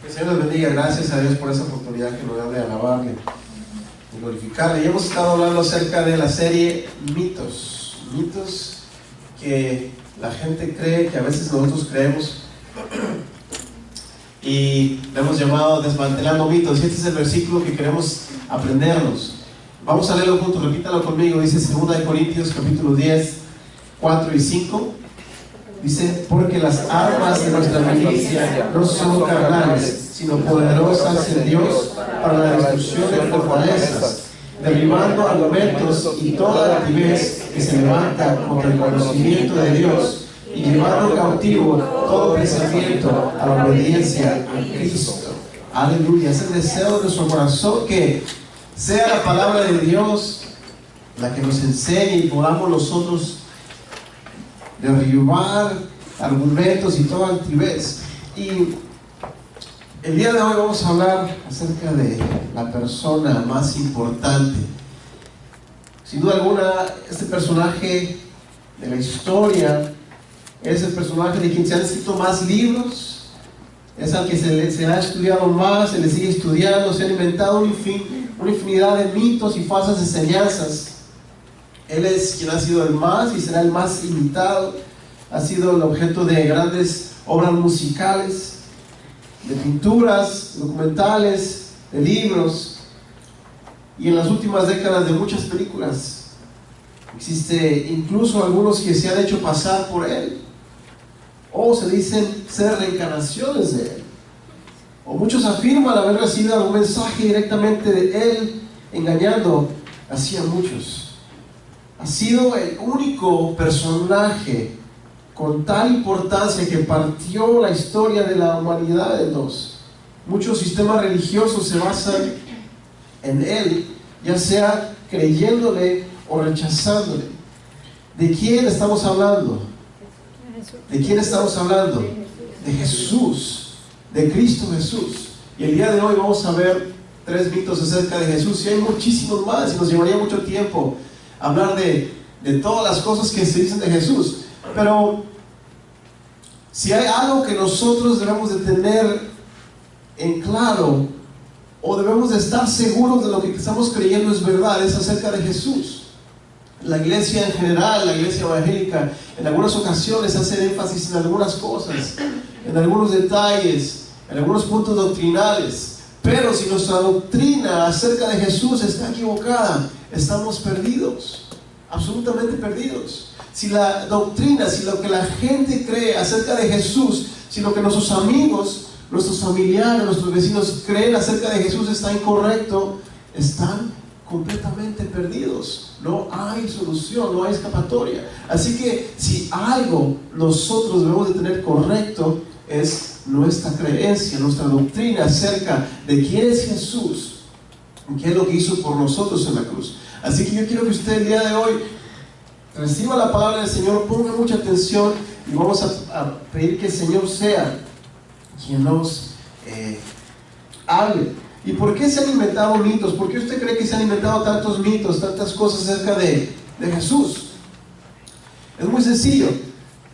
Que el Señor les bendiga. Gracias a Dios por esa oportunidad que nos da de alabarle y glorificarle. Y hemos estado hablando acerca de la serie Mitos. Mitos que la gente cree, que a veces nosotros creemos. Y le hemos llamado Desmantelando Mitos. Y este es el versículo que queremos aprendernos. Vamos a leerlo juntos, repítalo conmigo. Dice 2 Corintios capítulo 10, 4 y 5. Dice: porque las armas de nuestra milicia no son carnales, sino poderosas en Dios para la destrucción de fortalezas, derribando argumentos y toda altivez que se levanta contra el conocimiento de Dios, y llevando cautivo todo pensamiento a la obediencia a Cristo. Aleluya. Es el deseo de nuestro corazón que sea la palabra de Dios la que nos enseñe y podamos nosotros derribar argumentos y toda altivez. Y el día de hoy vamos a hablar acerca de la persona más importante. Sin duda alguna, este personaje de la historia es el personaje de quien se han escrito más libros, es al que se ha estudiado más, se le sigue estudiando, se han inventado una infinidad de mitos y falsas enseñanzas. Él es quien ha sido el más y será el más imitado. Ha sido el objeto de grandes obras musicales, de pinturas, documentales, de libros, y en las últimas décadas de muchas películas. Existe incluso algunos que se han hecho pasar por él, o se dicen ser reencarnaciones de él, o muchos afirman haber recibido algún mensaje directamente de él, engañando así a muchos. Ha sido el único personaje con tal importancia que partió la historia de la humanidad en dos. Muchos sistemas religiosos se basan en él, ya sea creyéndole o rechazándole. ¿De quién estamos hablando? ¿De quién estamos hablando? De Jesús, de Cristo Jesús. Y el día de hoy vamos a ver 3 mitos acerca de Jesús, y hay muchísimos más, y nos llevaría mucho tiempo hablar de todas las cosas que se dicen de Jesús. Pero si hay algo que nosotros debemos de tener en claro, o debemos de estar seguros de lo que estamos creyendo es verdad, es acerca de Jesús. La iglesia en general, la iglesia evangélica, en algunas ocasiones hace énfasis en algunas cosas, en algunos detalles, en algunos puntos doctrinales. Pero si nuestra doctrina acerca de Jesús está equivocada, estamos perdidos, absolutamente perdidos. Si la doctrina, si lo que la gente cree acerca de Jesús, si lo que nuestros amigos, nuestros familiares, nuestros vecinos creen acerca de Jesús está incorrecto, están completamente perdidos. No hay solución, no hay escapatoria. Así que si algo nosotros debemos de tener correcto es nuestra creencia, nuestra doctrina acerca de quién es Jesús, qué es lo que hizo por nosotros en la cruz. Así que yo quiero que usted el día de hoy reciba la palabra del Señor, ponga mucha atención, y vamos a pedir que el Señor sea quien nos hable. ¿Y por qué se han inventado mitos? ¿Por qué usted cree que se han inventado tantos mitos, tantas cosas acerca de Jesús? Es muy sencillo.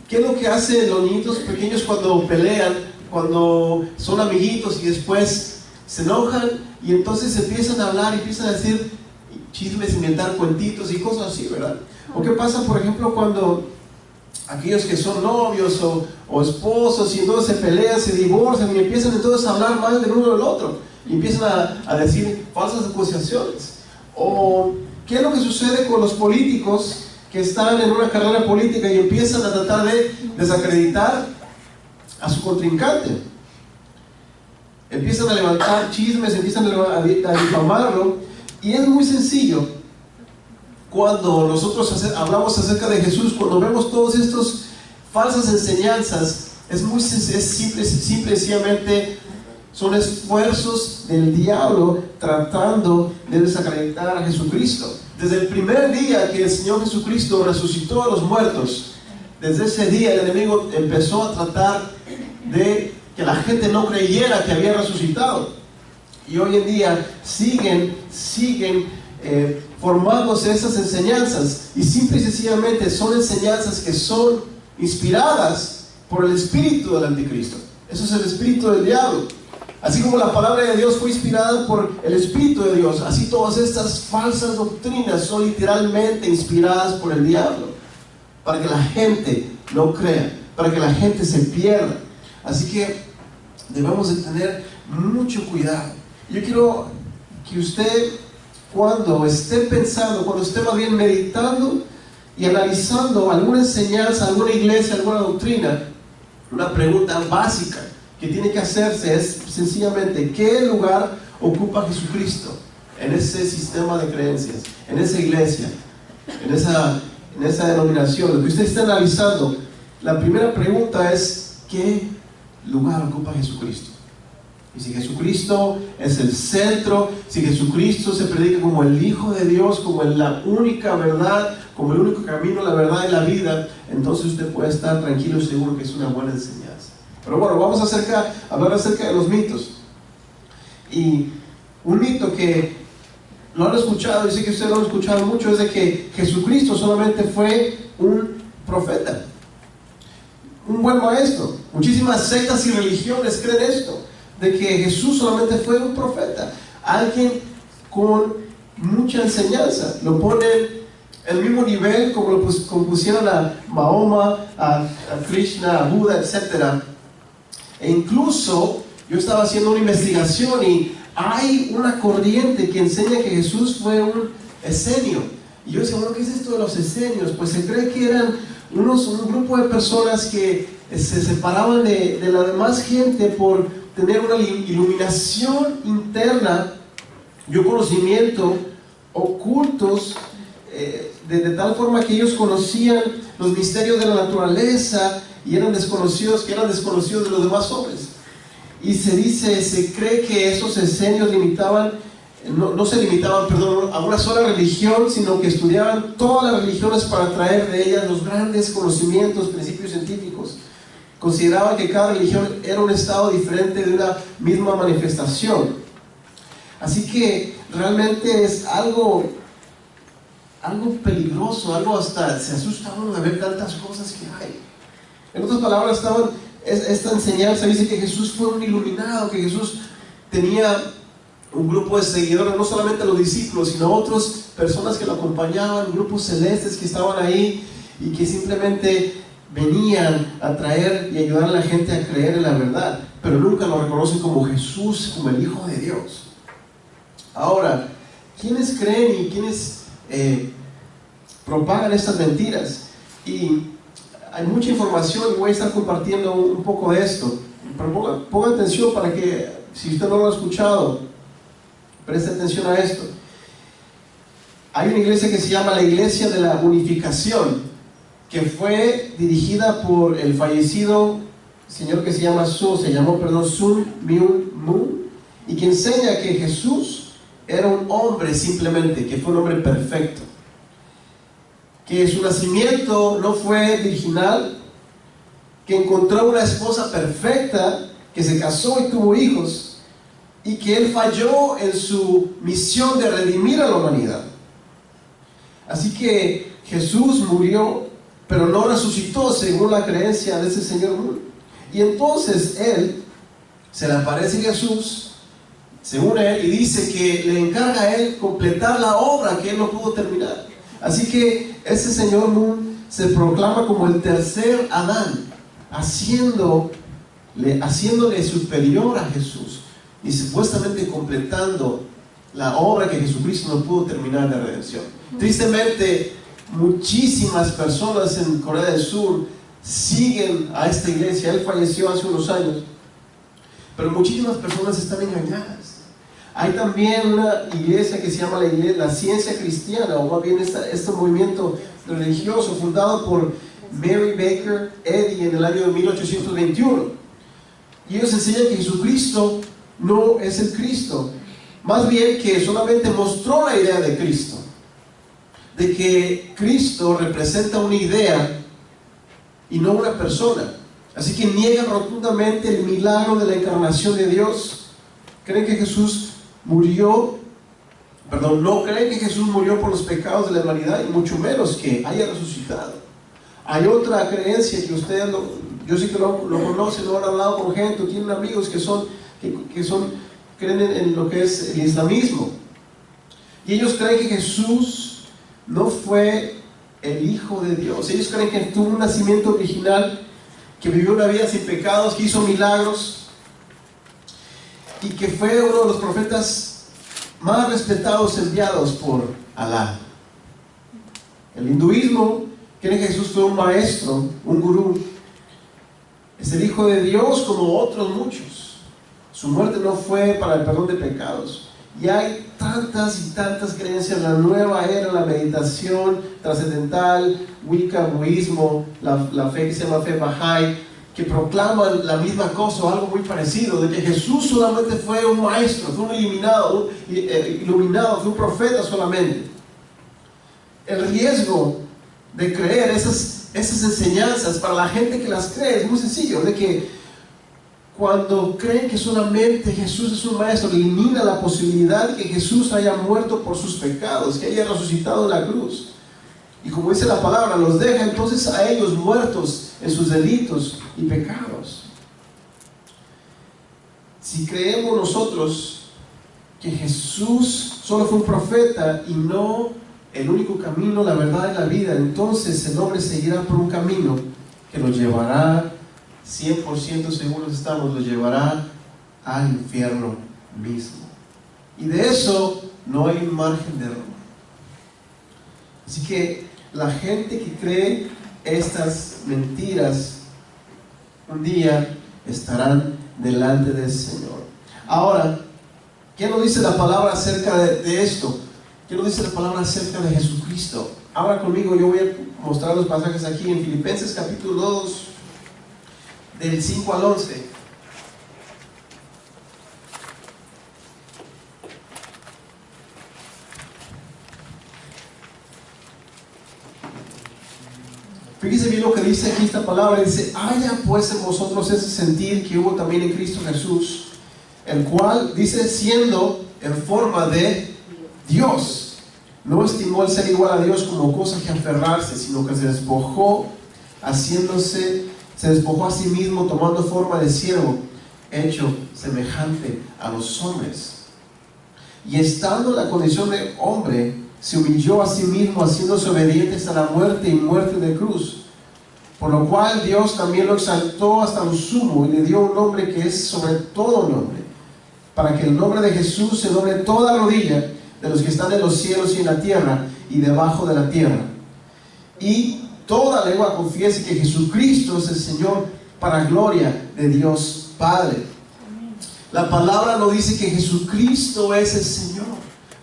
¿Qué es lo que hacen los niñitos pequeños cuando pelean, cuando son amiguitos y después se enojan y entonces empiezan a hablar y empiezan a decir chismes, inventar cuentitos y cosas así, ¿verdad? ¿O qué pasa, por ejemplo, cuando aquellos que son novios o esposos y entonces se pelean, se divorcian y empiezan entonces a hablar mal del uno del otro y empiezan a decir falsas acusaciones? ¿O qué es lo que sucede con los políticos que están en una carrera política y empiezan a tratar de desacreditar a su contrincante? Empiezan a levantar chismes, empiezan a difamarlo, y es muy sencillo. Cuando nosotros hablamos acerca de Jesús, cuando vemos todas estas falsas enseñanzas, es simple, sencillamente son esfuerzos del diablo tratando de desacreditar a Jesucristo. Desde el primer día que el Señor Jesucristo resucitó a los muertos, desde ese día el enemigo empezó a tratar de que la gente no creyera que había resucitado. Y hoy en día siguen formándose esas enseñanzas, y simple y sencillamente son enseñanzas que son inspiradas por el espíritu del anticristo. Eso es el espíritu del diablo. Así como la palabra de Dios fue inspirada por el Espíritu de Dios, así todas estas falsas doctrinas son literalmente inspiradas por el diablo, para que la gente no crea, para que la gente se pierda. Así que debemos de tener mucho cuidado. Yo quiero que usted, cuando esté pensando, cuando esté más bien meditando y analizando alguna enseñanza, alguna iglesia, alguna doctrina, una pregunta básica que tiene que hacerse es sencillamente: ¿qué lugar ocupa Jesucristo en ese sistema de creencias, en esa iglesia, en esa denominación? Lo que usted está analizando, la primera pregunta es: ¿qué lugar ocupa Jesucristo? Y si Jesucristo es el centro, si Jesucristo se predica como el Hijo de Dios, como la única verdad, como el único camino, la verdad y la vida, entonces usted puede estar tranquilo y seguro que es una buena enseñanza. Pero bueno, vamos a hablar acerca de los mitos. Y un mito que lo han escuchado, y sé que ustedes lo han escuchado mucho, es de que Jesucristo solamente fue un profeta, un buen maestro. Muchísimas sectas y religiones creen esto, de que Jesús solamente fue un profeta, alguien con mucha enseñanza. Lo ponen el mismo nivel como lo pusieron a Mahoma, a Krishna, a Buda, etc. E incluso yo estaba haciendo una investigación y hay una corriente que enseña que Jesús fue un esenio. Y yo decía, bueno, ¿qué es esto de los esenios? Pues se cree que eran un grupo de personas que se separaban de la demás gente por tener una iluminación interna y un conocimiento ocultos, de tal forma que ellos conocían los misterios de la naturaleza y eran desconocidos de los demás hombres. Y se cree que esos esenios no se limitaban a una sola religión, sino que estudiaban todas las religiones para traer de ellas los grandes conocimientos, principios científicos. Consideraban que cada religión era un estado diferente de una misma manifestación. Así que realmente es algo peligroso, algo hasta se asusta uno de ver tantas cosas que hay. En otras palabras, esta enseñanza dice que Jesús fue un iluminado, que Jesús tenía un grupo de seguidores, no solamente los discípulos, sino otras personas que lo acompañaban, grupos celestes que estaban ahí y que simplemente venían a traer y ayudar a la gente a creer en la verdad, pero nunca lo reconocen como Jesús, como el Hijo de Dios. Ahora, ¿quiénes creen y quiénes propagan estas mentiras? Y hay mucha información y voy a estar compartiendo un poco de esto, pero ponga atención para que, si usted no lo ha escuchado, preste atención a esto. Hay una iglesia que se llama la Iglesia de la Unificación, que fue dirigida por el fallecido señor que se llamó Sun Myung Moon, y que enseña que Jesús era un hombre simplemente, que fue un hombre perfecto, que su nacimiento no fue virginal, que encontró una esposa perfecta, que se casó y tuvo hijos, y que él falló en su misión de redimir a la humanidad. Así que Jesús murió, pero no resucitó según la creencia de ese señor Moon. Y entonces él se le aparece a Jesús, según él, y dice que le encarga a él completar la obra que él no pudo terminar. Así que ese señor Moon se proclama como el tercer Adán, haciéndole superior a Jesús y supuestamente completando la obra que Jesucristo no pudo terminar de redención. Tristemente, muchísimas personas en Corea del Sur siguen a esta iglesia. Él falleció hace unos años, pero muchísimas personas están engañadas. Hay también una iglesia que se llama la Ciencia Cristiana, o más bien este movimiento religioso fundado por Mary Baker Eddy en el año de 1821. Y ellos enseñan que Jesucristo no es el Cristo, más bien que solamente mostró la idea de Cristo, de que Cristo representa una idea y no una persona. Así que niegan rotundamente el milagro de la encarnación de Dios. Creen que no creen que Jesús murió por los pecados de la humanidad, y mucho menos que haya resucitado. Hay otra creencia que ustedes Yo sé que lo conocen, lo han hablado con gente, tienen amigos creen en lo que es el islamismo. Y ellos creen que Jesús no fue el Hijo de Dios. Ellos creen que tuvo un nacimiento original, que vivió una vida sin pecados, que hizo milagros y que fue uno de los profetas más respetados enviados por Alá. El hinduismo cree que Jesús fue un maestro, un gurú. Es el Hijo de Dios como otros muchos. Su muerte no fue para el perdón de pecados. Y hay tantas y tantas creencias. La nueva era, la meditación trascendental, Wicca, budismo, la fe que se llama fe Bahá'í, que proclaman la misma cosa o algo muy parecido, de que Jesús solamente fue un maestro, fue un iluminado, fue un profeta solamente. El riesgo de creer esas enseñanzas para la gente que las cree es muy sencillo, de que cuando creen que solamente Jesús es un maestro, elimina la posibilidad de que Jesús haya muerto por sus pecados, que haya resucitado en la cruz. Y como dice la palabra, los deja entonces a ellos muertos en sus delitos y pecados. Si creemos nosotros que Jesús solo fue un profeta y no el único camino, la verdad y la vida, entonces el hombre seguirá por un camino que lo llevará, 100% seguros estamos, lo llevará al infierno mismo. Y de eso no hay un margen de error. Así que la gente que cree estas mentiras un día estarán delante del Señor. Ahora, ¿qué nos dice la palabra acerca de esto? ¿Qué nos dice la palabra acerca de Jesucristo? Ahora conmigo, yo voy a mostrar los pasajes aquí en Filipenses capítulo 2, del 5 al 11. Fíjese bien lo que dice aquí esta palabra. Dice: haya pues en vosotros ese sentir que hubo también en Cristo Jesús, el cual, dice, siendo en forma de Dios, no estimó el ser igual a Dios como cosa que aferrarse, sino que se despojó a sí mismo, tomando forma de siervo, hecho semejante a los hombres. Y estando en la condición de hombre, se humilló a sí mismo, haciéndose obediente hasta la muerte y muerte de cruz. Por lo cual Dios también lo exaltó hasta lo sumo y le dio un nombre que es sobre todo nombre, para que el nombre de Jesús se doble toda rodilla de los que están en los cielos y en la tierra y debajo de la tierra, y toda lengua confiese que Jesucristo es el Señor, para gloria de Dios Padre. La palabra nos dice que Jesucristo es el Señor,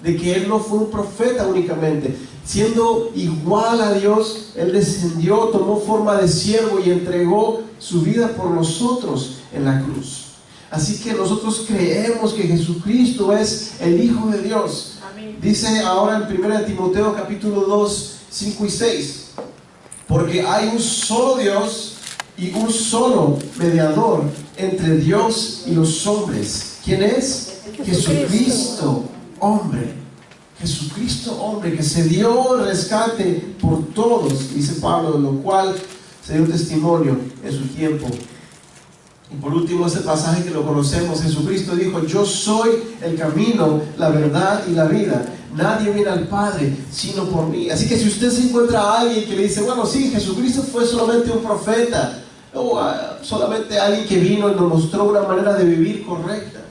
de que Él no fue un profeta únicamente. Siendo igual a Dios, Él descendió, tomó forma de siervo y entregó su vida por nosotros en la cruz. Así que nosotros creemos que Jesucristo es el Hijo de Dios. Amén. Dice ahora en 1 Timoteo capítulo 2, 5 y 6. Porque hay un solo Dios y un solo mediador entre Dios y los hombres. ¿Quién es? Jesucristo, hombre. Jesucristo, hombre, que se dio el rescate por todos, dice Pablo, de lo cual se dio testimonio en su tiempo. Y por último, ese pasaje que lo conocemos, Jesucristo dijo: yo soy el camino, la verdad y la vida. Nadie viene al Padre sino por mí. Así que si usted se encuentra a alguien que le dice: bueno, sí, Jesucristo fue solamente un profeta, o solamente alguien que vino y nos mostró una manera de vivir correcta,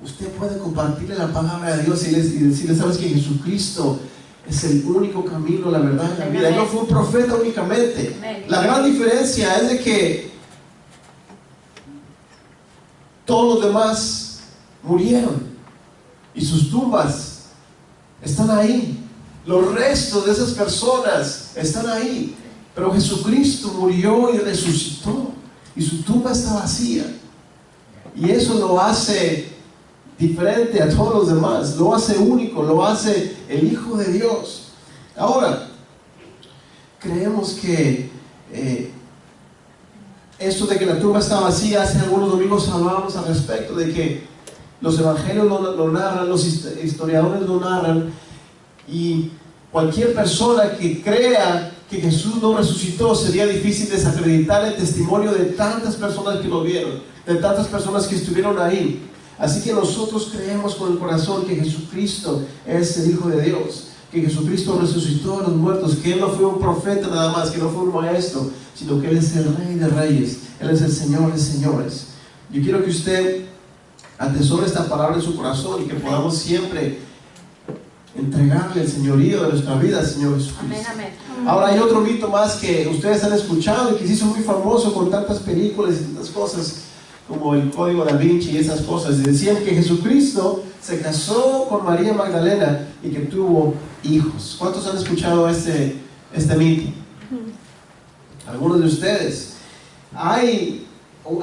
usted puede compartirle la palabra de Dios y decirle: sabes que Jesucristo es el único camino, la verdad y la vida. Él no fue un profeta únicamente. La gran diferencia es de que todos los demás murieron y sus tumbas están ahí. Los restos de esas personas están ahí. Pero Jesucristo murió y resucitó, y su tumba está vacía. Y eso lo hace diferente a todos los demás, lo hace único, lo hace el Hijo de Dios. Ahora, creemos que esto de que la tumba está vacía, hace algunos domingos hablábamos al respecto de que los evangelios lo narran, los historiadores lo narran, y cualquier persona que crea que Jesús no resucitó, sería difícil desacreditar el testimonio de tantas personas que lo vieron, de tantas personas que estuvieron ahí. Así que nosotros creemos con el corazón que Jesucristo es el Hijo de Dios, que Jesucristo resucitó a los muertos, que Él no fue un profeta nada más, que no fue un maestro, sino que Él es el Rey de Reyes, Él es el Señor de Señores. Yo quiero que usted atesore esta palabra en su corazón y que podamos siempre entregarle el señorío de nuestra vida al Señor Jesucristo. Amén, amén. Ahora hay otro mito más que ustedes han escuchado y que se hizo muy famoso con tantas películas y tantas cosas como el Código Da Vinci y esas cosas. Decían que Jesucristo se casó con María Magdalena y que tuvo hijos. ¿Cuántos han escuchado este mito? Algunos de ustedes. Hay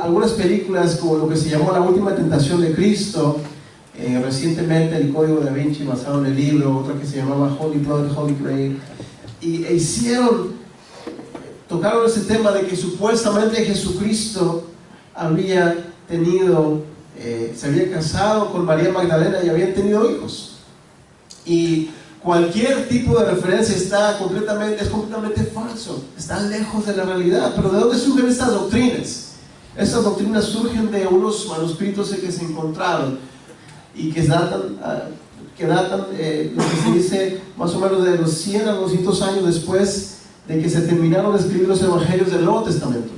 algunas películas como lo que se llamó La Última Tentación de Cristo, recientemente el Código Da Vinci basado en el libro, otra que se llamaba Holy Blood, Holy Grail, y tocaron ese tema de que supuestamente Jesucristo se había casado con María Magdalena y habían tenido hijos. Y cualquier tipo de referencia es completamente falso, está lejos de la realidad. Pero ¿de dónde surgen estas doctrinas? Estas doctrinas surgen de unos manuscritos que se encontraron y que datan lo que se dice más o menos de los 100 a 200 años después de que se terminaron de escribir los evangelios del Nuevo Testamento.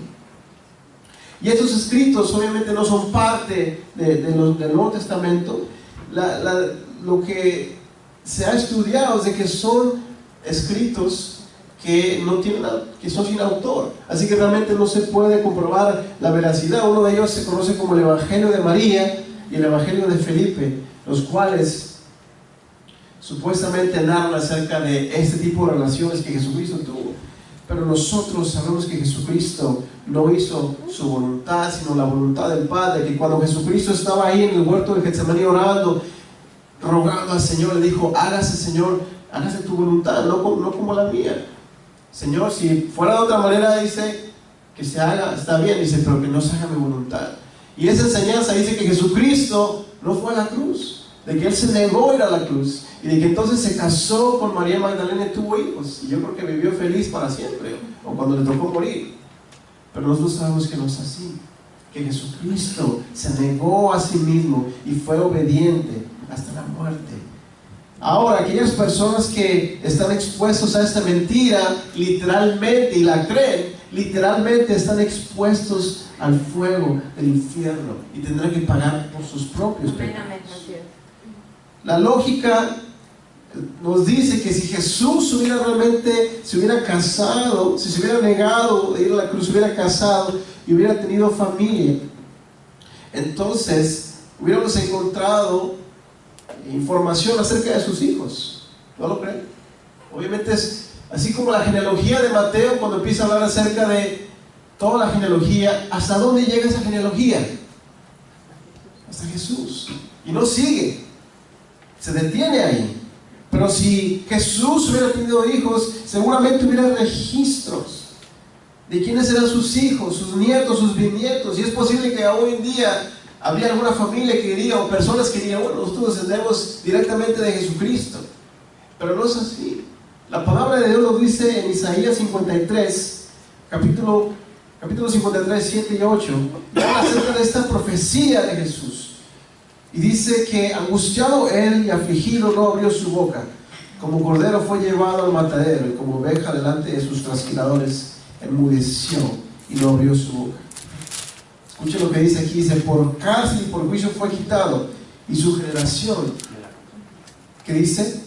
Y estos escritos obviamente no son parte del Nuevo Testamento. Lo que se ha estudiado es de que son escritos que son sin autor, así que realmente no se puede comprobar la veracidad. Uno de ellos se conoce como el Evangelio de María y el Evangelio de Felipe, los cuales supuestamente narran acerca de este tipo de relaciones que Jesucristo tuvo. Pero nosotros sabemos que Jesucristo no hizo su voluntad, sino la voluntad del Padre, que cuando Jesucristo estaba ahí en el huerto de Getsemaní orando, rogando al Señor, le dijo: hágase, Señor, hágase tu voluntad, no como la mía. Señor, si fuera de otra manera, dice, que se haga, está bien, dice, pero que no se haga mi voluntad. Y esa enseñanza dice que Jesucristo no fue a la cruz, de que Él se negó a ir a la cruz, y de que entonces se casó con María Magdalena y tuvo hijos, y yo creo que vivió feliz para siempre, o cuando le tocó morir. Pero nosotros sabemos que no es así, que Jesucristo se negó a sí mismo y fue obediente hasta la muerte. Ahora, aquellas personas que están expuestos a esta mentira literalmente y la creen, literalmente están expuestos al fuego del infierno y tendrán que pagar por sus propios pecados. La lógica nos dice que si Jesús se hubiera casado, si se hubiera negado de ir a la cruz, se hubiera casado y hubiera tenido familia, entonces hubiéramos encontrado información acerca de sus hijos. ¿No lo creen? Obviamente es así como la genealogía de Mateo, cuando empieza a hablar acerca de toda la genealogía. ¿Hasta dónde llega esa genealogía? Hasta Jesús. Y no sigue, se detiene ahí. Pero si Jesús hubiera tenido hijos, seguramente hubiera registros de quiénes eran sus hijos, sus nietos, sus bisnietos. Y es posible que hoy en día habría alguna familia que diría, o personas que dirían: bueno, nosotros descendemos directamente de Jesucristo. Pero no es así. La palabra de Dios nos dice en Isaías 53, capítulo 53, 7 y 8, y habla acerca de esta profecía de Jesús. Y dice que angustiado él y afligido no abrió su boca, como cordero fue llevado al matadero, y como oveja delante de sus trasquiladores enmudeció y no abrió su boca. Escuchen lo que dice aquí, dice: por cárcel y por juicio fue quitado, y su generación, ¿qué dice?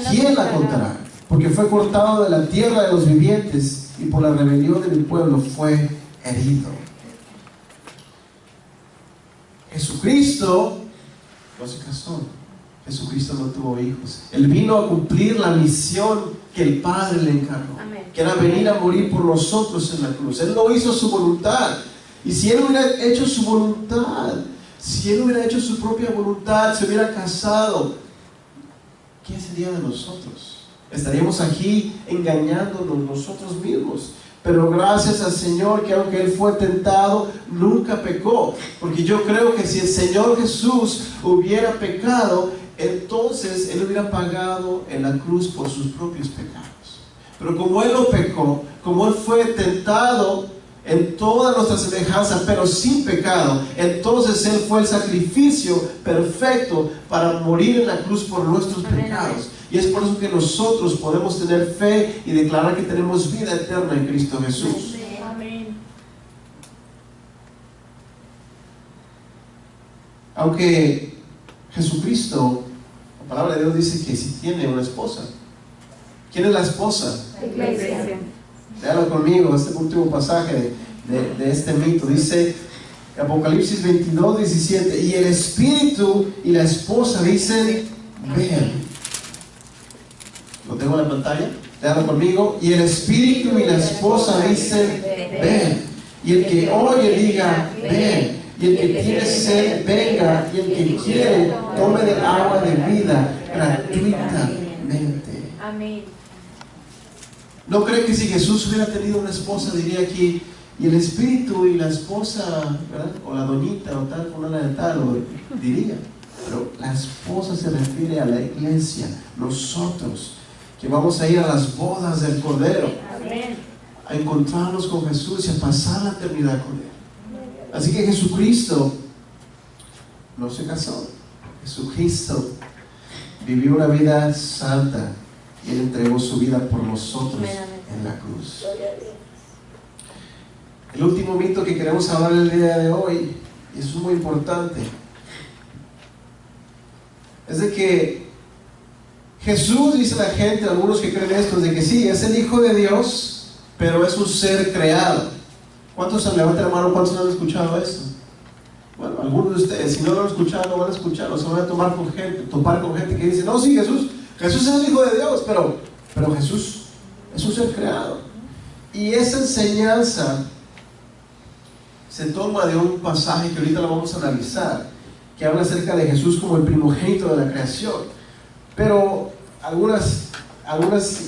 ¿Quién la contará? Porque fue cortado de la tierra de los vivientes, y por la rebelión de mi pueblo fue herido. Jesucristo no se casó, Jesucristo no tuvo hijos. Él vino a cumplir la misión que el Padre le encargó, que era venir a morir por nosotros en la cruz. Él no hizo su voluntad. Y si Él hubiera hecho su voluntad, si Él hubiera hecho su propia voluntad, se hubiera casado, ¿qué sería de nosotros? Estaríamos aquí engañándonos nosotros mismos. Pero gracias al Señor, que aunque Él fue tentado, nunca pecó. Porque yo creo que si el Señor Jesús hubiera pecado, entonces Él hubiera pagado en la cruz por sus propios pecados. Pero como Él no pecó, como Él fue tentado en toda nuestra semejanza, pero sin pecado, entonces Él fue el sacrificio perfecto para morir en la cruz por nuestros pecados. Y es por eso que nosotros podemos tener fe y declarar que tenemos vida eterna en Cristo Jesús. Amén. Aunque Jesucristo, la palabra de Dios dice que si tiene una esposa. ¿Quién es la esposa? La iglesia. Léalo conmigo, este último pasaje de este mito. Dice Apocalipsis 22, 17. Y el espíritu y la esposa dicen, ven. ¿Lo tengo en la pantalla? Léalo conmigo. Y el espíritu y la esposa dicen, ven. Y el que oye diga, ven. Y el que tiene sed, venga. Y el que quiere, tome del agua de vida gratuitamente. Amén. ¿No cree que si Jesús hubiera tenido una esposa, diría aquí, y el espíritu y la esposa, ¿verdad? O la doñita, o tal, con una de tal, o diría? Pero la esposa se refiere a la iglesia, nosotros, que vamos a ir a las bodas del Cordero, Amén. a encontrarnos con Jesús y a pasar la eternidad con Él. Así que Jesucristo no se casó. Jesucristo vivió una vida santa y Él entregó su vida por nosotros en la cruz. El último mito que queremos hablar el día de hoy, y es muy importante, es de que Jesús, dice la gente, algunos que creen esto, de que sí, es el Hijo de Dios, pero es un ser creado. ¿Cuántos se levantan la mano? ¿Cuántos han escuchado esto? Bueno, algunos de ustedes, si no lo han escuchado, no van a escucharlo, se van a topar con gente que dice, no, sí, Jesús es el Hijo de Dios, pero Jesús es un ser creado. Y esa enseñanza se toma de un pasaje que ahorita lo vamos a analizar, que habla acerca de Jesús como el primogénito de la creación. Pero algunas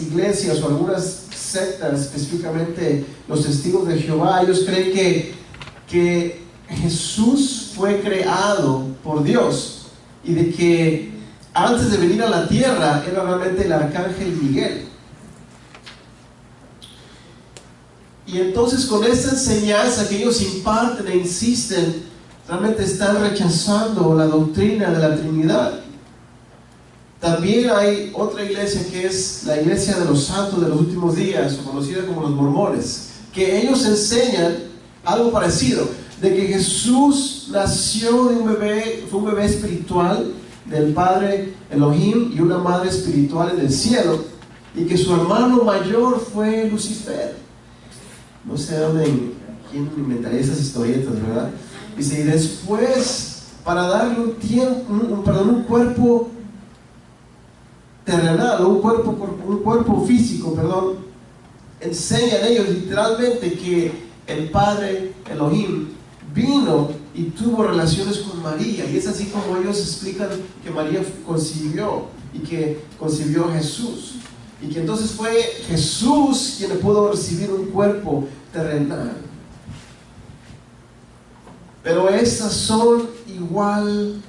iglesias o algunas sectas, específicamente los testigos de Jehová, ellos creen que Jesús fue creado por Dios y de que antes de venir a la tierra era realmente el arcángel Miguel. Y entonces con esta enseñanza que ellos imparten e insisten, realmente están rechazando la doctrina de la Trinidad. También hay otra iglesia que es la iglesia de los santos de los últimos días, o conocida como los mormones, que ellos enseñan algo parecido, de que Jesús nació de un bebé, fue un bebé espiritual del Padre Elohim y una madre espiritual en el cielo, y que su hermano mayor fue Lucifer. No sé quién inventaría esas historietas, ¿verdad? Dice, y después, para darle un cuerpo terrenal, un cuerpo físico, enseñan ellos literalmente que el Padre Elohim vino y tuvo relaciones con María, y es así como ellos explican que María concibió y que concibió a Jesús, y que entonces fue Jesús quien pudo recibir un cuerpo terrenal. Pero estas son igual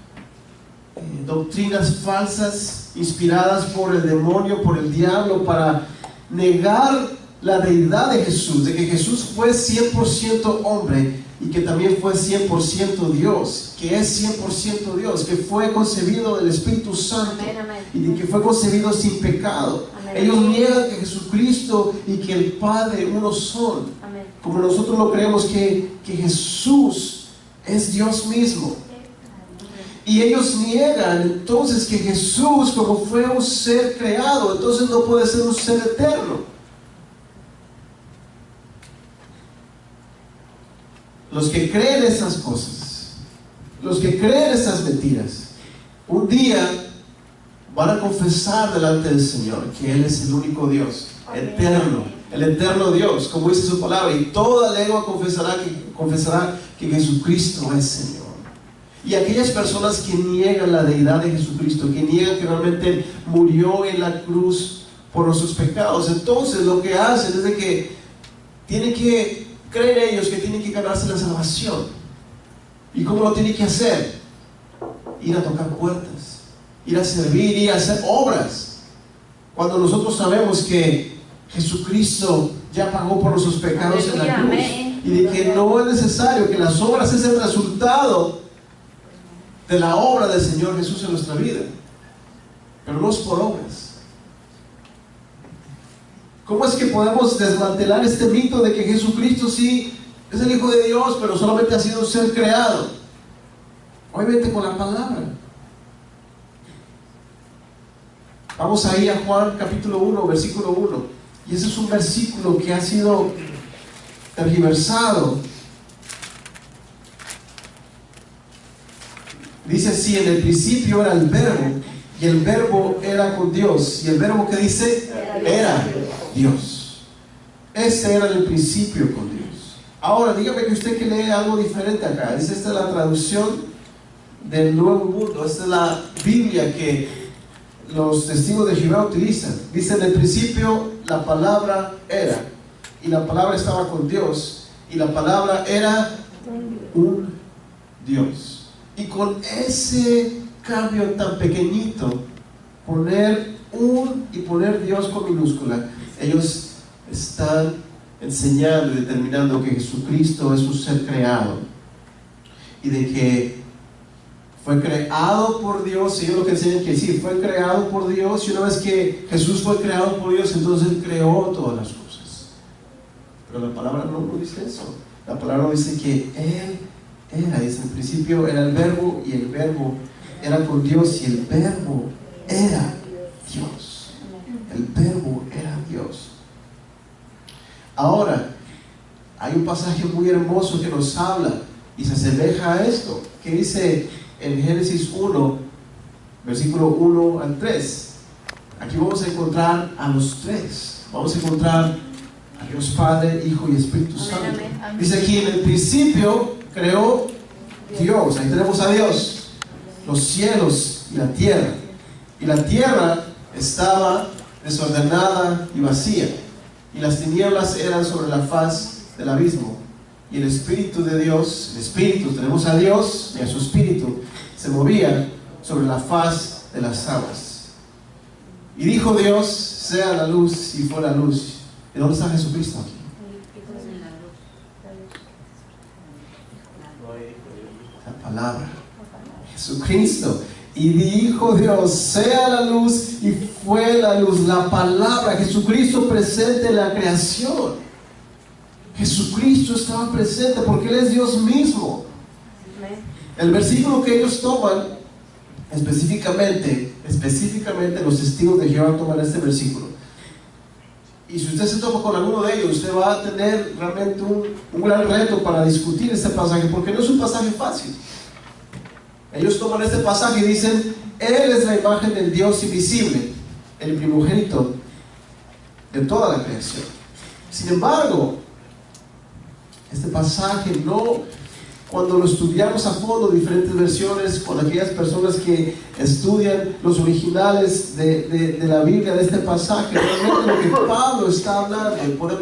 doctrinas falsas, inspiradas por el demonio, por el diablo, para negar la deidad de Jesús, de que Jesús fue 100% hombre y que también fue 100% Dios, que es 100% Dios, que fue concebido del Espíritu Santo. Amén, amén. Y que fue concebido sin pecado. Amén. Ellos niegan que Jesucristo y que el Padre uno son. Amén. Como nosotros lo creemos, que Jesús es Dios mismo. Y ellos niegan entonces que Jesús, como fue un ser creado, entonces no puede ser un ser eterno. Los que creen esas cosas, los que creen esas mentiras, un día van a confesar delante del Señor que Él es el único Dios, eterno, el eterno Dios, como dice su palabra, y toda lengua confesará que Jesucristo es Señor. Y aquellas personas que niegan la deidad de Jesucristo, que niegan que realmente murió en la cruz por nuestros pecados, entonces lo que hacen es de que tienen que creer ellos que tienen que ganarse la salvación. ¿Y cómo lo tienen que hacer? Ir a tocar puertas, ir a servir, ir a hacer obras, cuando nosotros sabemos que Jesucristo ya pagó por nuestros pecados en la cruz. Amén. Y de que no es necesario, que las obras es el resultado de la obra del Señor Jesús en nuestra vida, pero no es por obras. ¿Cómo es que podemos desmantelar este mito de que Jesucristo sí es el Hijo de Dios, pero solamente ha sido un ser creado? Obviamente con la palabra. Vamos ahí a Juan capítulo 1, versículo 1. Y ese es un versículo que ha sido tergiversado. Dice así: en el principio era el verbo, y el verbo era con Dios. Y el verbo que dice era Dios. Este era en el principio con Dios. Ahora dígame que usted que lee algo diferente acá. Dice, esta es la traducción del Nuevo Mundo. Esta es la Biblia que los testigos de Jehová utilizan. Dice, en el principio la palabra era, y la palabra estaba con Dios, y la palabra era un Dios. Y con ese cambio tan pequeñito, poner un y poner Dios con minúscula, ellos están enseñando y determinando que Jesucristo es un ser creado, y de que fue creado por Dios. Ellos lo que enseñan que sí, fue creado por Dios, y una vez que Jesús fue creado por Dios, entonces Él creó todas las cosas. Pero la palabra no dice eso. La palabra dice que Él era, dice, en principio era el verbo, y el verbo era con Dios, y el verbo era Dios. El verbo era Dios. Ahora, hay un pasaje muy hermoso que nos habla y se asemeja a esto, que dice en Génesis 1, versículo 1 al 3. Aquí vamos a encontrar a los tres. Vamos a encontrar a Dios Padre, Hijo y Espíritu Santo. Dice aquí, en el principio creó Dios. Ahí tenemos a Dios, los cielos y la tierra. Y la tierra estaba desordenada y vacía, y las tinieblas eran sobre la faz del abismo. Y el Espíritu de Dios, el Espíritu, tenemos a Dios y a su Espíritu, se movía sobre la faz de las aguas. Y dijo Dios, sea la luz, y fue la luz. ¿Y dónde está Jesucristo aquí? La palabra, Jesucristo. Y dijo Dios, sea la luz, y fue la luz. La palabra, Jesucristo presente en la creación. Jesucristo estaba presente porque Él es Dios mismo. El versículo que ellos toman, específicamente los testigos de Jehová toman este versículo. Y si usted se topa con alguno de ellos, usted va a tener realmente un gran reto para discutir este pasaje, porque no es un pasaje fácil. Ellos toman este pasaje y dicen, Él es la imagen del Dios invisible, el primogénito de toda la creación. Sin embargo, este pasaje cuando lo estudiamos a fondo, diferentes versiones, con aquellas personas que estudian los originales de la Biblia, de este pasaje, realmente lo que Pablo está hablando,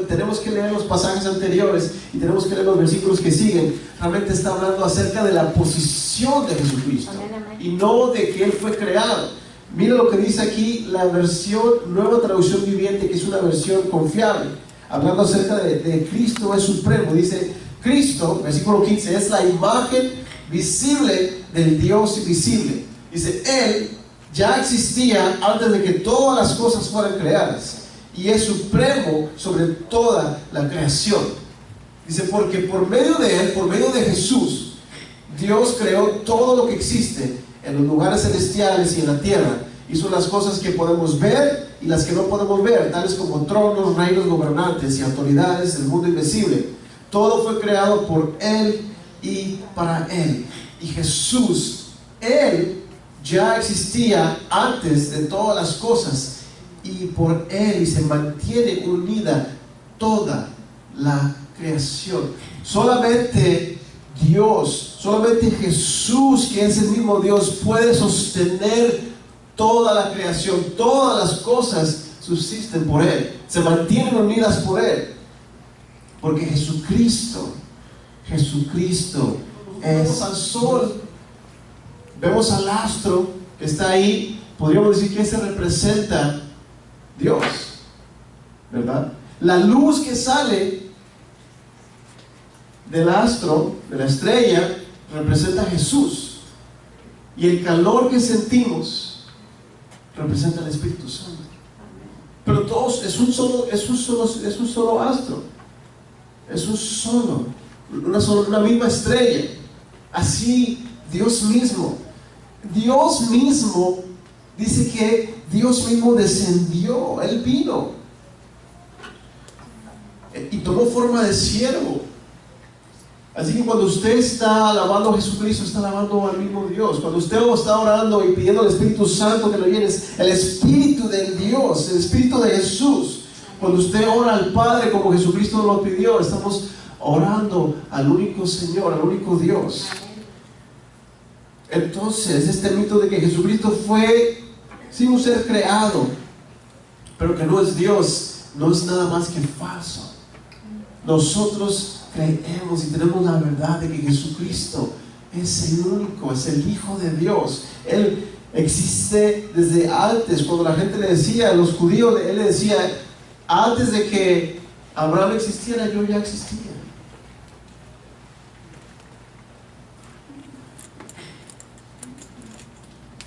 tenemos que leer los pasajes anteriores y tenemos que leer los versículos que siguen, realmente está hablando acerca de la posición de Jesucristo y no de que Él fue creado. Mira lo que dice aquí la versión Nueva Traducción Viviente, que es una versión confiable, hablando acerca de Cristo es supremo. Dice, Cristo, versículo 15, es la imagen visible del Dios invisible. Dice, Él ya existía antes de que todas las cosas fueran creadas, y es supremo sobre toda la creación. Dice, porque por medio de Él, por medio de Jesús, Dios creó todo lo que existe en los lugares celestiales y en la tierra. Hizo las cosas que podemos ver y las que no podemos ver, tales como tronos, reinos, gobernantes y autoridades del mundo invisible. Todo fue creado por Él y para Él. Y Jesús, Él ya existía antes de todas las cosas, y por Él y se mantiene unida toda la creación. Solamente Dios, solamente Jesús, que es el mismo Dios, puede sostener toda la creación. Todas las cosas subsisten por Él, se mantienen unidas por Él, porque Jesucristo es al sol. Vemos al astro que está ahí. Podríamos decir que ese representa Dios, ¿verdad? La luz que sale del astro, de la estrella, representa a Jesús. Y el calor que sentimos representa al Espíritu Santo. Pero todos es un solo astro. Es una misma estrella. Así Dios mismo dice que Dios mismo descendió, Él vino y tomó forma de siervo. Así que cuando usted está alabando a Jesucristo, está alabando al mismo Dios. Cuando usted está orando y pidiendo al Espíritu Santo que lo llene, es el Espíritu de Dios, el Espíritu de Jesús. Cuando usted ora al Padre como Jesucristo lo pidió, estamos orando al único Señor, al único Dios. Entonces, este mito de que Jesucristo fue sin un ser creado, pero que no es Dios, no es nada más que falso. Nosotros creemos y tenemos la verdad de que Jesucristo es el único, es el Hijo de Dios. Él existe desde antes. Cuando la gente le decía, a los judíos, Él le decía, antes de que Abraham existiera, yo ya existía.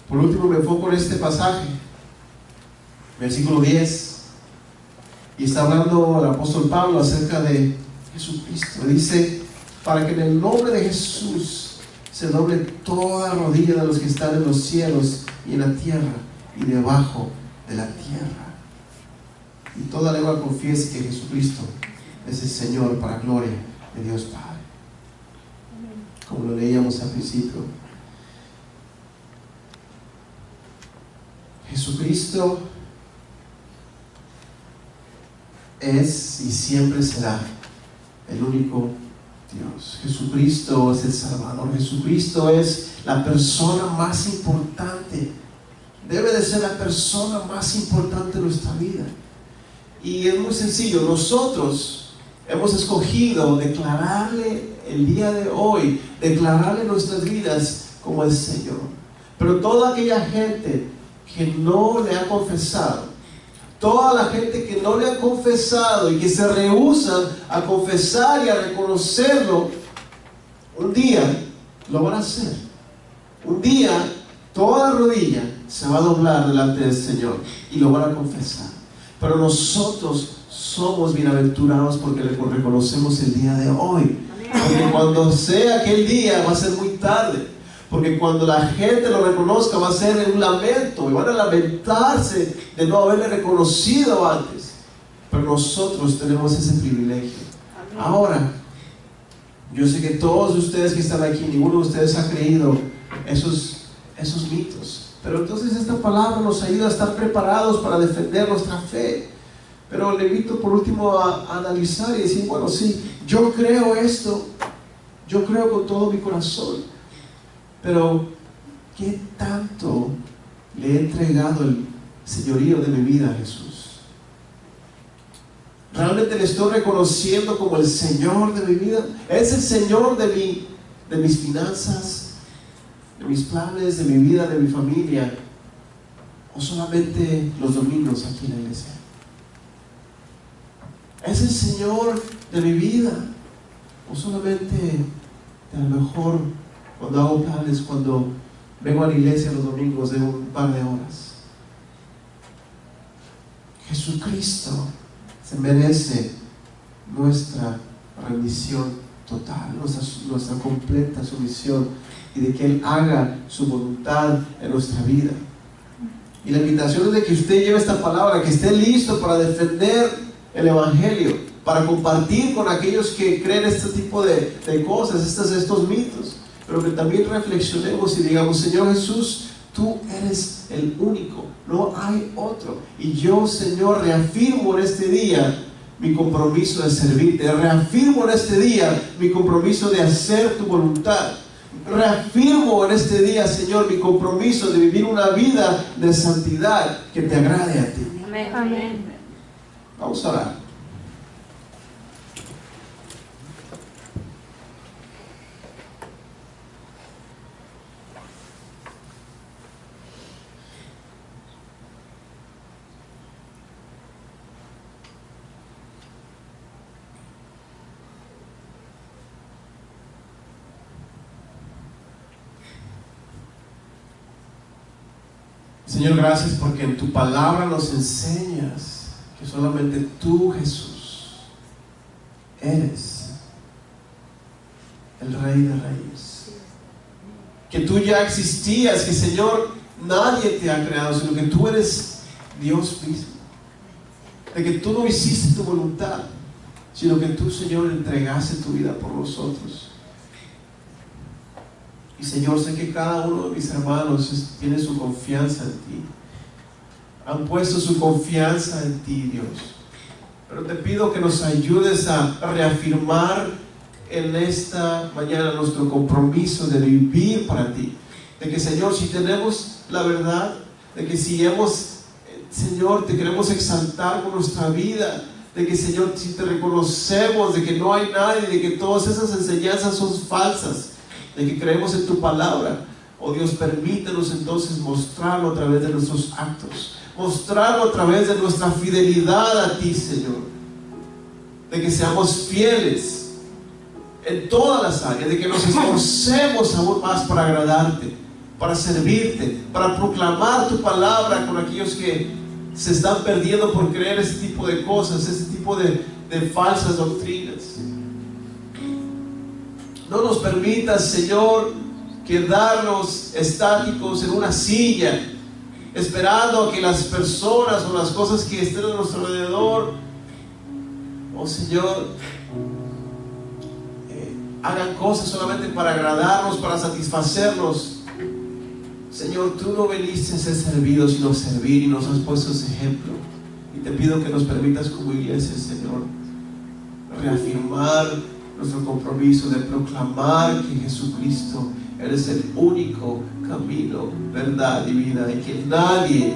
Por último, me enfoco en este pasaje, versículo 10, y está hablando el apóstol Pablo acerca de Jesucristo. Dice, para que en el nombre de Jesús se doble toda rodilla de los que están en los cielos y en la tierra y debajo de la tierra, y toda lengua confiese que Jesucristo es el Señor, para gloria de Dios Padre. Como lo leíamos al principio, Jesucristo es y siempre será el único Dios. Jesucristo es el Salvador. Jesucristo es la persona más importante. Debe de ser la persona más importante de nuestra vida. Y es muy sencillo. Nosotros hemos escogido declararle el día de hoy, declararle nuestras vidas como el Señor. Pero toda aquella gente que no le ha confesado, toda la gente que no le ha confesado y que se rehúsan a confesar y a reconocerlo, un día lo van a hacer. Un día toda rodilla se va a doblar delante del Señor y lo van a confesar. Pero nosotros somos bienaventurados porque le reconocemos el día de hoy. Porque cuando sea aquel día va a ser muy tarde. Porque cuando la gente lo reconozca va a ser un lamento y van a lamentarse de no haberle reconocido antes. Pero nosotros tenemos ese privilegio. Ahora, yo sé que todos ustedes que están aquí, ninguno de ustedes ha creído esos mitos. Pero entonces esta palabra nos ayuda a estar preparados para defender nuestra fe. Pero le invito por último a analizar y decir, bueno, sí, yo creo esto, yo creo con todo mi corazón. Pero, ¿qué tanto le he entregado el señorío de mi vida a Jesús? ¿Realmente le estoy reconociendo como el Señor de mi vida? ¿Es el Señor de mis finanzas, de mis planes, de mi vida, de mi familia? ¿O solamente los domingos aquí en la iglesia? ¿Es el Señor de mi vida? ¿O solamente a lo mejor cuando hago planes, cuando vengo a la iglesia los domingos de un par de horas? Jesucristo se merece nuestra rendición total, nuestra completa sumisión, y de que Él haga su voluntad en nuestra vida. Y la invitación es de que usted lleve esta palabra, que esté listo para defender el Evangelio, para compartir con aquellos que creen este tipo de cosas, estos mitos. Pero que también reflexionemos y digamos, Señor Jesús, tú eres el único, no hay otro. Y yo, Señor, reafirmo en este día mi compromiso de servirte. Reafirmo en este día mi compromiso de hacer tu voluntad. Reafirmo en este día, Señor, mi compromiso de vivir una vida de santidad que te agrade a ti. Amén. Vamos a orar. Señor, gracias porque en tu palabra nos enseñas que solamente tú, Jesús, eres el Rey de Reyes. Que tú ya existías, que Señor, nadie te ha creado, sino que tú eres Dios mismo. De que tú no hiciste tu voluntad, sino que tú, Señor, entregaste tu vida por nosotros. Y Señor, sé que cada uno de mis hermanos tiene su confianza en ti. Han puesto su confianza en ti, Dios. Pero te pido que nos ayudes a reafirmar en esta mañana nuestro compromiso de vivir para ti. De que, Señor, si tenemos la verdad, de que si hemos, Señor, te queremos exaltar con nuestra vida, de que, Señor, si te reconocemos de que no hay nadie, de que todas esas enseñanzas son falsas, de que creemos en tu palabra, oh Dios, permítenos entonces mostrarlo a través de nuestros actos, mostrarlo a través de nuestra fidelidad a ti, Señor, de que seamos fieles en todas las áreas, de que nos esforcemos aún más para agradarte, para servirte, para proclamar tu palabra con aquellos que se están perdiendo por creer ese tipo de cosas, ese tipo de falsas doctrinas. No nos permitas, Señor, quedarnos estáticos en una silla, esperando a que las personas o las cosas que estén a nuestro alrededor, oh Señor, hagan cosas solamente para agradarnos, para satisfacernos. Señor, tú no veniste a ser servido, sino a servir, y nos has puesto ese ejemplo. Y te pido que nos permitas como iglesia, Señor, reafirmar nuestro compromiso de proclamar que Jesucristo eres el único camino, verdad y vida, y que nadie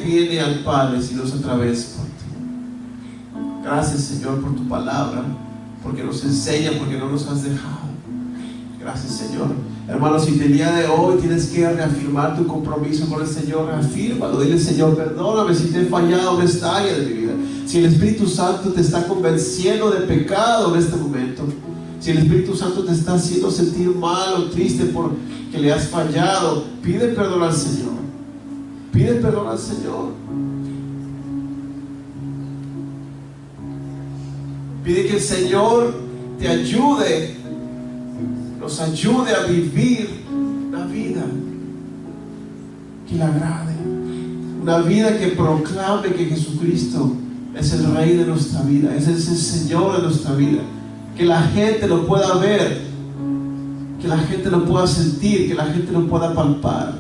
viene al Padre sino a través por ti. Gracias, Señor, por tu palabra, porque nos enseña, porque no nos has dejado. Gracias, Señor. Hermanos, si el día de hoy tienes que reafirmar tu compromiso con el Señor, reafírmalo. Dile, Señor, perdóname si te he fallado en esta área de mi vida. Si el Espíritu Santo te está convenciendo de pecado en este momento, si el Espíritu Santo te está haciendo sentir mal o triste porque le has fallado, pide perdón al Señor. Pide perdón al Señor. Pide que el Señor te ayude, nos ayude a vivir una vida que le agrade, una vida que proclame que Jesucristo es el Rey de nuestra vida, es el Señor de nuestra vida, que la gente lo pueda ver, que la gente lo pueda sentir, que la gente lo pueda palpar.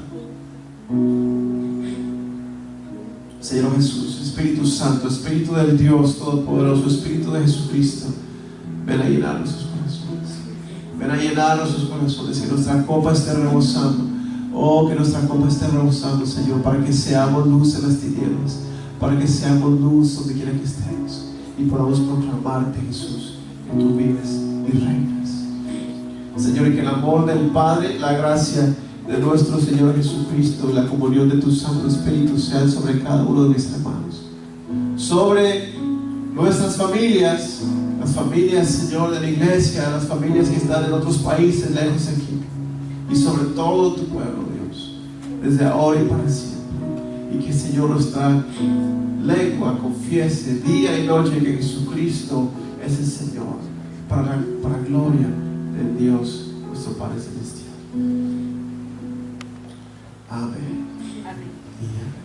Señor Jesús, Espíritu Santo, Espíritu del Dios Todopoderoso, Espíritu de Jesucristo, ven a llenar nuestros corazones, ven a llenar nuestros corazones, que nuestra copa esté rebosando. Oh, que nuestra copa esté rebosando, Señor, para que seamos luz en las tinieblas, para que seamos luz donde quiera que estemos, y podamos proclamarte, Jesús, que tú vives y reinas. Señor, y que el amor del Padre, la gracia de nuestro Señor Jesucristo y la comunión de tu Santo Espíritu sean sobre cada uno de mis hermanos, sobre nuestras familias, las familias, Señor, de la iglesia, las familias que están en otros países lejos de aquí, y sobre todo tu pueblo, Dios, desde ahora y para siempre. Y que, Señor, nuestra lengua confiese día y noche que Jesucristo es el Señor, para gloria de Dios nuestro Padre Celestial. Amén. Amén. Y amén.